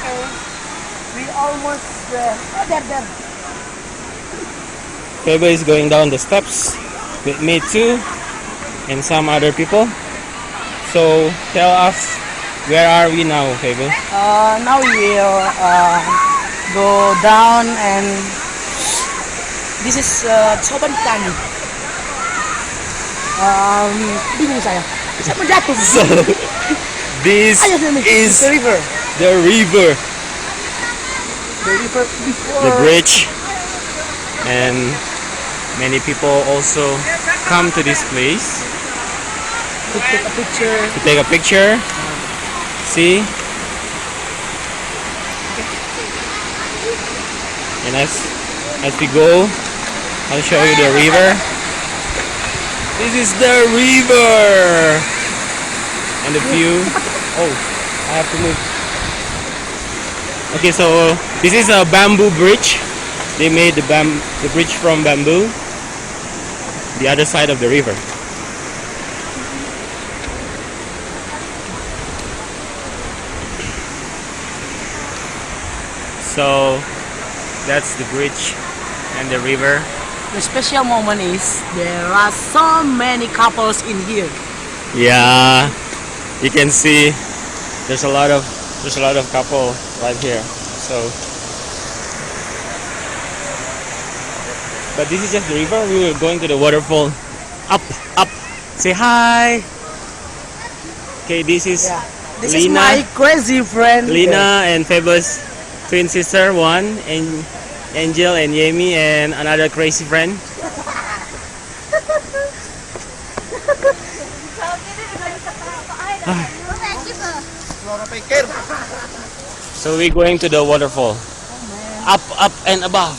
Okay. We almost there. There. Febo is going down the steps with me too and some other people. So tell us, where are we now, Febo? Now we will go down and this is Coban Pelangi. Bingung saya. Saya mau jatuh. So this is the river. the river, The river before. the bridge, and many people also come to this place To take a picture. to take a picture. See? And as we go, I'll show you the river. This is the river and the view. Oh, I have to move. Okay, so this is a bamboo bridge. They made the bridge from bamboo. The other side of the river. So that's the bridge and the river. The special moment is there are so many couples in here. Yeah, you can see there's a lot of couple right here. So, but this is just the river. We were going to the waterfall. Up. Say hi. Okay, this is This is Lina. my crazy friend. Lina and Febo's twin sister, one, and Angel and Yemi, and another crazy friend. So we're going to the waterfall. Up and above.